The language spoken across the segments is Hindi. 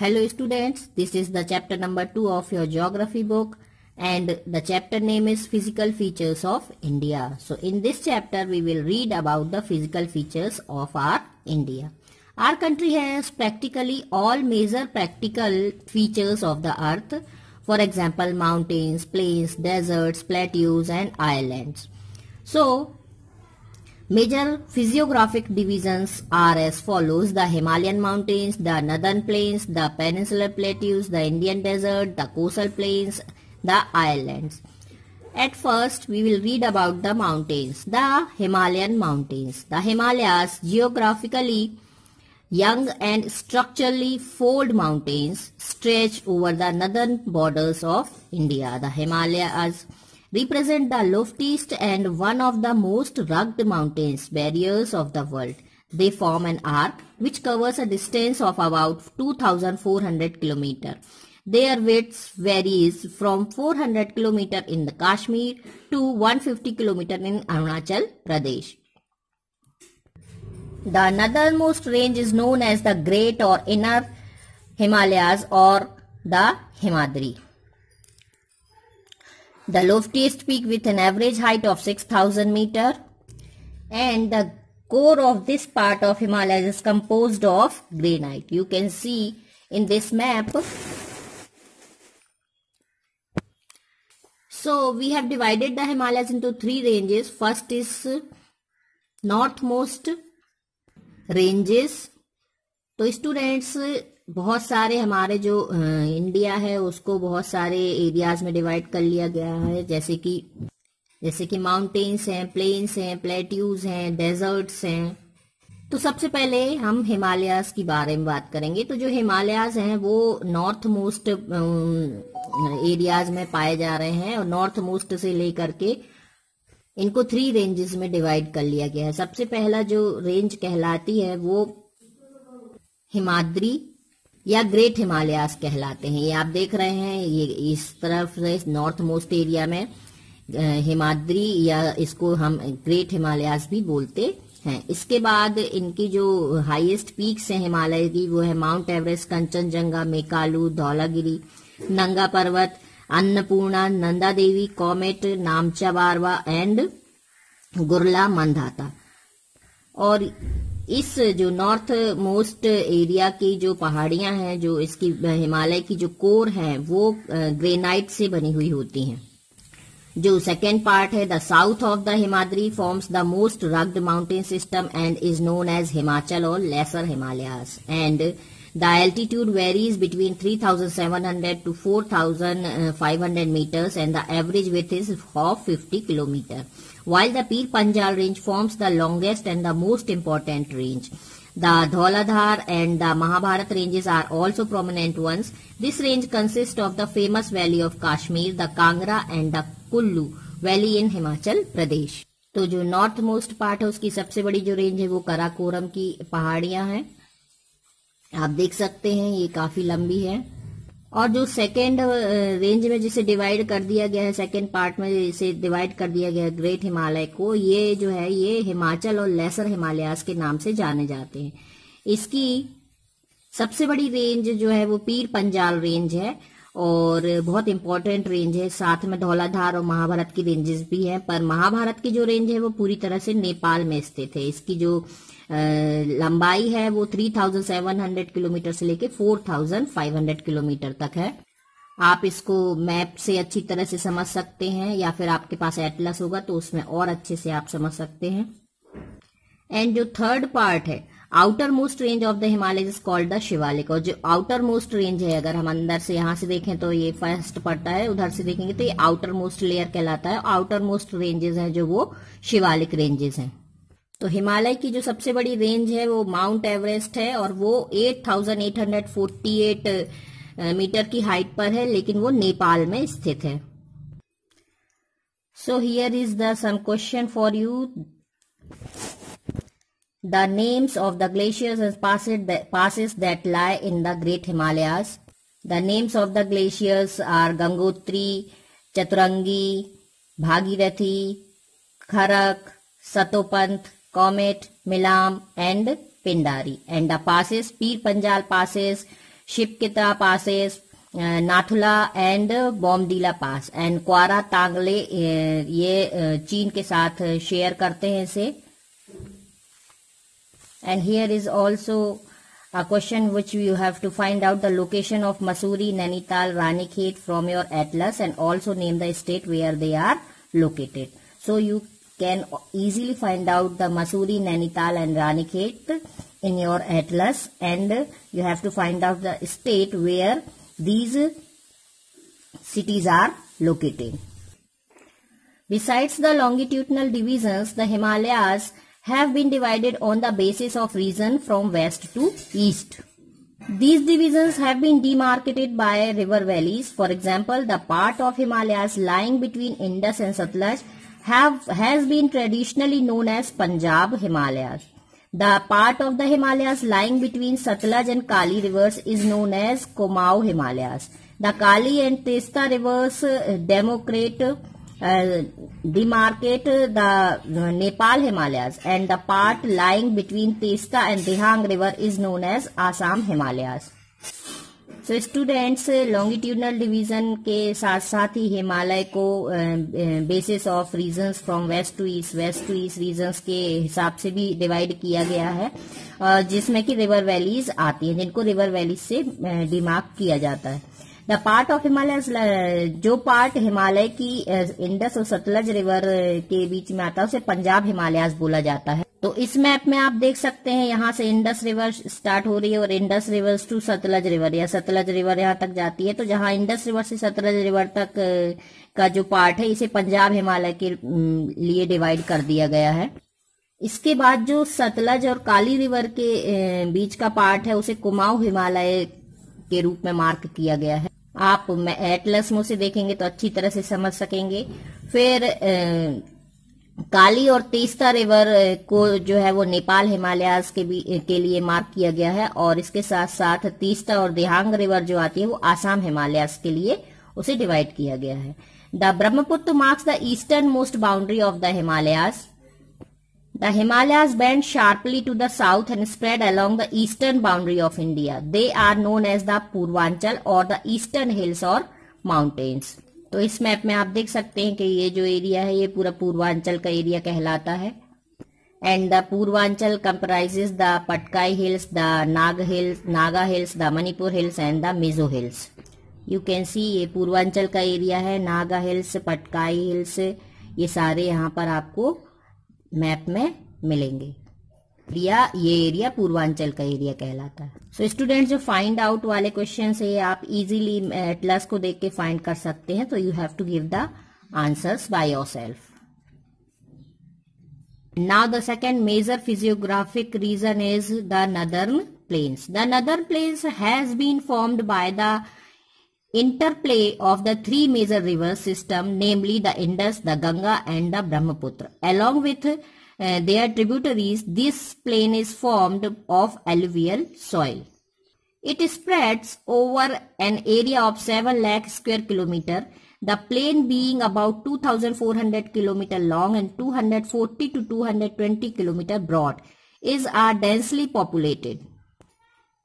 Hello students, this is the chapter number 2 of your geography book and the chapter name is Physical Features of India. So in this chapter we will read about the physical features of our India. Our country has practically all major practical features of the earth. For example, mountains, plains, deserts, plateaus and islands. So major physiographic divisions are as follows: the Himalayan mountains, the northern plains, the peninsular plateaus, the Indian desert, the coastal plains, the islands. At first, we will read about the mountains. The Himalayan mountains. The Himalayas, geographically young and structurally fold mountains, stretch over the northern borders of India. The Himalayas represent the loftiest and one of the most rugged mountains barriers of the world. They form an arc which covers a distance of about 2,400 km. Their width varies from 400 km in the Kashmir to 150 km in Arunachal Pradesh. The northernmost range is known as the Great or Inner Himalayas or the Himadri. The loftiest peak with an average height of 6,000 meters, and the core of this part of Himalayas is composed of granite. You can see in this map. So we have divided the Himalayas into three ranges. First is northmost ranges. तो स्टूडेंट्स बहुत सारे हमारे जो इंडिया है उसको बहुत सारे एरियाज में डिवाइड कर लिया गया है, जैसे कि माउंटेन्स हैं, प्लेन्स हैं, प्लेट्यूज हैं, डेजर्ट्स हैं. तो सबसे पहले हम हिमालयाज की बारे में बात करेंगे. तो जो हिमालयाज हैं वो नॉर्थ मोस्ट एरियाज में पाए जा रहे हैं और नॉर्थ मोस्ट से लेकर के इनको थ्री रेंजेस में डिवाइड कर लिया गया है. सबसे पहला जो रेंज कहलाती है वो हिमाद्री या ग्रेट हिमालयास कहलाते हैं. ये आप देख रहे हैं, ये इस तरफ से नॉर्थ मोस्ट एरिया में हिमाद्री या इसको हम ग्रेट हिमालयास भी बोलते हैं. इसके बाद इनकी जो हाईएस्ट पीक्स हैं हिमालय की वो है माउंट एवरेस्ट, कंचनजंगा, मेकालू, धौलागिरी, नंगा पर्वत, अन्नपूर्णा, नंदा देवी, कॉमेट, नामचा बारवा एंड गुरला मंदाता. और इस जो नॉर्थ मोस्ट एरिया की जो पहाड़ियां हैं, जो इसकी हिमालय की जो कोर है वो ग्रेनाइट से बनी हुई होती हैं. जो सेकेंड पार्ट है the south of the Himadri forms the most rugged mountain system and is known as Himachal और lesser Himalayas. And the altitude varies between 3,700 to 4,500 meters and the average width is of 50 km. While the Pir Panjal range forms the longest and the most important range. The Dhauladhar and the Mahabharat ranges are also prominent ones. This range consists of the famous valley of Kashmir, the Kangra and the Kullu valley in Himachal Pradesh. तो जो नॉर्थ मोस्ट पार्ट है उसकी सबसे बड़ी जो रेंज है वो कराकोरम की पहाड़ियां हैं. आप देख सकते हैं ये काफी लंबी है. और जो सेकेंड रेंज में जिसे डिवाइड कर दिया गया है, सेकेंड पार्ट में इसे डिवाइड कर दिया गया है ग्रेट हिमालय को, ये जो है ये हिमाचल और लेसर हिमालयास के नाम से जाने जाते हैं. इसकी सबसे बड़ी रेंज जो है वो पीर पंजाल रेंज है और बहुत इंपॉर्टेंट रेंज है. साथ में धौलाधार और महाभारत की रेंजेस भी हैं, पर महाभारत की जो रेंज है वो पूरी तरह से नेपाल में स्थित है. इसकी जो लंबाई है वो 3,700 किलोमीटर से लेके 4,500 किलोमीटर तक है. आप इसको मैप से अच्छी तरह से समझ सकते हैं या फिर आपके पास एटलस होगा तो उसमें और अच्छे से आप समझ सकते हैं. एंड जो थर्ड पार्ट है outer most range of the Himalaya is called the Shivalik. और जो आउटर मोस्ट रेंज है, अगर हम अंदर से यहां से देखें तो ये फर्स्ट पड़ता है, उधर से देखेंगे तो ये आउटर मोस्ट लेयर कहलाता है. आउटर मोस्ट रेंजेस हैं जो वो शिवालिक रेंजेस हैं. तो हिमालय की जो सबसे बड़ी रेंज है वो माउंट एवरेस्ट है और वो 8,848 मीटर की हाइट पर है, लेकिन वो नेपाल में स्थित है. So here is the some question for you. The names of the glaciers and passes that lie in the Great Himalayas. The names of the glaciers are Gangotri, Chaturangi, Bhagirathi, Kharak, Satopant, Comet, Milam and Pindari. And the passes, Pir Panjal passes, Shipkita passes, Nathula and Bomdila pass and क्वारा तांगले ये चीन के साथ शेयर करते हैं इसे. And here is also a question which you have to find out the location of Mussoorie, Nainital, Ranikhet from your atlas and also name the state where they are located. So you can easily find out the Mussoorie, Nainital and Ranikhet in your atlas, and you have to find out the state where these cities are located. Besides the longitudinal divisions, the Himalayas have been divided on the basis of region from west to east. These divisions have been demarcated by river valleys. For example, the part of Himalayas lying between Indus and Satluj has been traditionally known as Punjab Himalayas. The part of the Himalayas lying between Satluj and Kali rivers is known as Kumaon Himalayas. The Kali and Testa rivers demarcate the Nepal Himalayas, and the part lying between Testa and Dihang river is known as Assam Himalayas. So students, longitudinal division के साथ साथ ही हिमालय को basis of regions from west to east regions के हिसाब से भी डिवाइड किया गया है, जिसमें कि रिवर वैलीज आती हैं, जिनको रिवर वैलीज से डिमार्क किया जाता है. द पार्ट ऑफ हिमालय, जो पार्ट हिमालय की इंडस और सतलज रिवर के बीच में आता है उसे पंजाब हिमालयाज बोला जाता है. तो इस मैप में आप देख सकते हैं यहाँ से इंडस रिवर स्टार्ट हो रही है और Indus river to Sutlej river या सतलज रिवर यहाँ तक जाती है. तो जहाँ इंडस रिवर से सतलज रिवर तक का जो पार्ट है इसे पंजाब हिमालय के लिए डिवाइड कर दिया गया है. इसके बाद जो सतलज और काली रिवर के बीच का पार्ट है उसे कुमाऊं हिमालय के रूप में मार्क किया गया है. आप एटलस में से देखेंगे तो अच्छी तरह से समझ सकेंगे. फिर काली और तेस्ता रिवर को जो है वो नेपाल हिमालयाज के लिए मार्क किया गया है, और इसके साथ साथ तेस्ता और दिहांग रिवर जो आती है वो आसाम हिमालयाज के लिए उसे डिवाइड किया गया है. The Brahmaputra marks the eastern most boundary of the Himalayas. The Himalayas bend sharply to the south and spread along the eastern boundary of India. They are known as the Purvanchal or the eastern hills or mountains. तो इस मैप में आप देख सकते हैं कि ये जो एरिया है ये पूरा पूर्वांचल का एरिया कहलाता है. And the Purvanchal comprises the Patkai hills, the Naga hills, the Manipur hills and the Mizo hills. You can see ये पूर्वांचल का एरिया है. नागा हिल्स, पटकाई हिल्स, ये सारे यहाँ पर आपको मैप में मिलेंगे. ये एरिया पूर्वांचल का एरिया कहलाता है. सो स्टूडेंट्स, जो फाइंड आउट वाले क्वेश्चन है आप इजीली एटलस को देख के फाइंड कर सकते हैं. तो you have to give the answers by yourself. Now the second major physiographic region is the northern plains. The northern plains has been formed by the interplay of the three major river system, namely the Indus, the Ganga and the Brahmaputra. Along with their tributaries, this plain is formed of alluvial soil. It spreads over an area of 7 lakh square kilometer, the plain being about 2,400 kilometer long and 240 to 220 kilometer broad, is densely populated.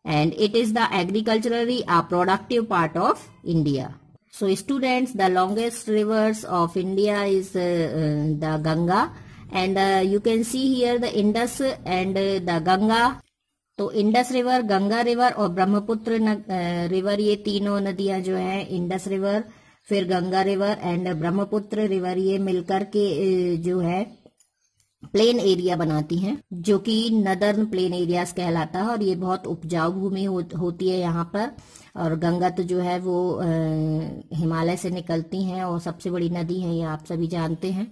And it is the agriculturally productive part of India. So students, the longest rivers of India is the Ganga, and you can see here the Indus and the Ganga. तो इंडस रिवर, गंगा रिवर और ब्रह्मपुत्र रिवर, ये तीनों नदियां जो हैं, इंडस रिवर, फिर Ganga river and Brahmaputra river, ये मिलकर के जो है प्लेन एरिया बनाती हैं, जो कि नदर्न प्लेन एरियाज कहलाता है. और ये बहुत उपजाऊ भूमि होती है यहाँ पर. और गंगा तो जो है वो हिमालय से निकलती हैं और सबसे बड़ी नदी है, ये आप सभी जानते हैं.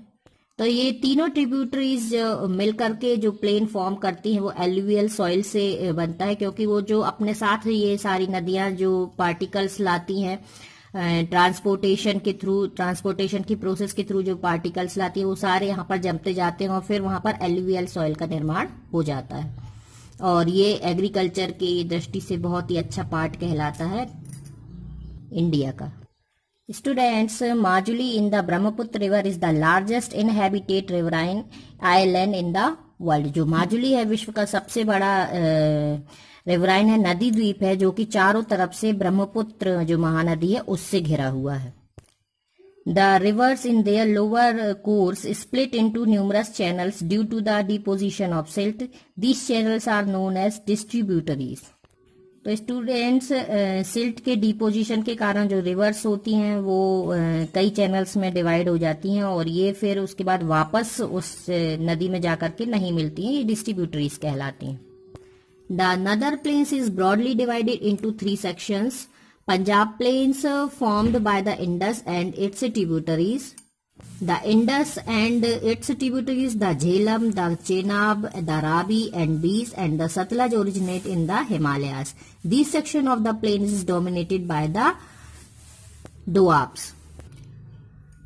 तो ये तीनों ट्रिब्यूटरीज मिलकर के जो प्लेन फॉर्म करती हैं वो एलुवियल सॉइल से बनता है, क्योंकि वो जो अपने साथ ये सारी नदियां जो पार्टिकल्स लाती हैं ट्रांसपोर्टेशन की प्रोसेस के थ्रू जो पार्टिकल्स लाती है वो सारे यहाँ पर जमते जाते हैं और फिर वहां पर एलुवियल सॉइल का निर्माण हो जाता है. और ये एग्रीकल्चर की दृष्टि से बहुत ही अच्छा पार्ट कहलाता है इंडिया का. Students, Majuli in the Brahmaputra river is the largest inhabited riverine island in the world. जो माजुली है विश्व का सबसे बड़ा रिवराइन है नदी द्वीप है जो कि चारों तरफ से ब्रह्मपुत्र जो महानदी है उससे घिरा हुआ है। The rivers in their lower course split into numerous channels due to the deposition of silt. These channels are known as distributaries. तो स्टूडेंट्स सिल्ट के डिपोजिशन के कारण जो रिवर्स होती हैं वो कई चैनल्स में डिवाइड हो जाती हैं और ये फिर उसके बाद वापस उस नदी में जाकर के नहीं मिलती हैं, ये डिस्ट्रीब्यूटरीज कहलाती हैं। The Nadar Plains is broadly divided into 3 sections. Punjab Plains formed by the Indus and its tributaries. The Indus and its tributaries, the Jhelum, the Chenab, the Ravi and Beas and the Satluj originate in the Himalayas. This section of the plain is dominated by the Doabs.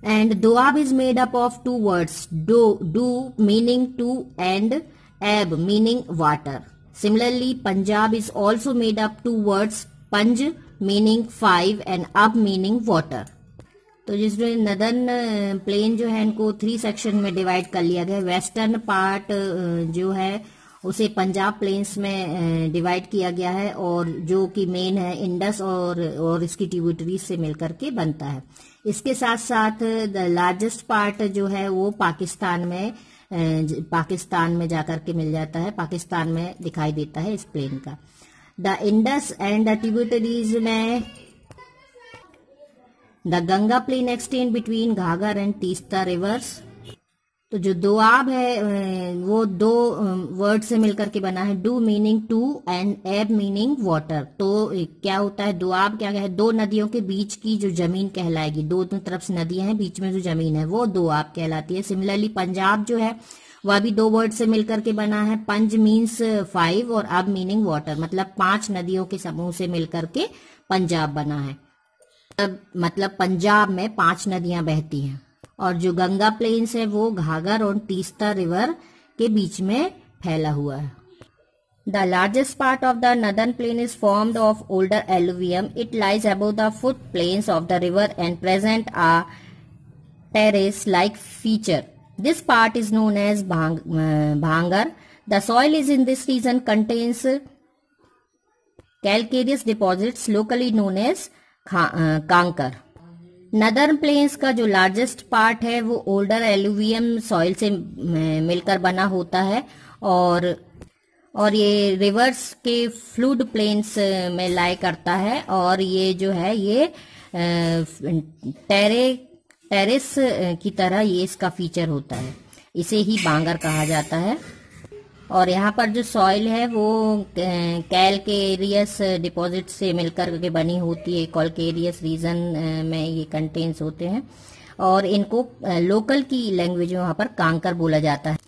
And Doab is made up of 2 words, do meaning to and ab meaning water. Similarly, Punjab is also made up 2 words, Panj meaning 5 and अब मीनिंग वाटर। तो जिसमें नदर्न प्लेन जो है इनको 3 सेक्शन में डिवाइड कर लिया गया। वेस्टर्न पार्ट जो है उसे पंजाब प्लेन्स में डिवाइड किया गया है और जो कि मेन है इंडस और इसकी ट्रिब्यूटरीज से मिलकर के बनता है। इसके साथ साथ द लार्जेस्ट पार्ट जो है वो पाकिस्तान में जाकर के मिल जाता है, पाकिस्तान में दिखाई देता है इस प्लेन का। The Indus and the tributaries में the Ganga plain extend between Ghaghar and Teesta rivers. तो जो दोआब है वो 2 वर्ड से मिलकर के बना है, डू मीनिंग टू एंड एब मीनिंग वाटर। तो क्या होता है दोआब क्या है, 2 नदियों के बीच की जो जमीन कहलाएगी, दोनों तरफ से नदियां हैं, बीच में जो जमीन है वो दोआब कहलाती है। सिमिलरली पंजाब जो है वह भी 2 वर्ड से मिलकर के बना है, पंज मीन्स 5 और अब मीनिंग वाटर, मतलब 5 नदियों के समूह से मिलकर के पंजाब बना है। मतलब पंजाब में 5 नदियां बहती हैं और जो गंगा प्लेन्स है वो घाघर और तीस्ता रिवर के बीच में फैला हुआ है। The largest part of the northern plain is formed of older alluvium. It lies above the foot plains of the river and present a terrace like feature. This part is known as Bhangar. The soil is in this region contains calcareous deposits locally known as Kankar. Northern plains का जो लार्जेस्ट पार्ट है वो ओल्डर एलुवियम सॉइल से मिलकर बना होता है और ये रिवर्स के फ्लूड प्लेन्स में लाई करता है और ये जो है ये टेरेस की तरह ये इसका फीचर होता है, इसे ही बांगर कहा जाता है। और यहाँ पर जो सॉइल है वो कैलकेरियस डिपॉजिट से मिलकर के बनी होती है, कैलकेरियस रीजन में ये कंटेन्स होते हैं और इनको लोकल की लैंग्वेज में वहाँ पर कांकर बोला जाता है।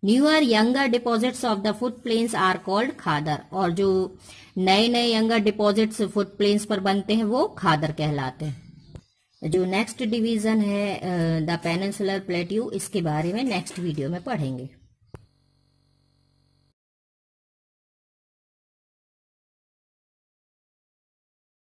Newer younger deposits of the foot plains are called khadar, और जो नए यंगर डिपॉजिट्स फुट प्लेन्स पर बनते हैं वो खादर कहलाते हैं। जो नेक्स्ट डिवीजन है द पेनिनसुलर प्लेट्यू, इसके बारे में नेक्स्ट वीडियो में पढ़ेंगे।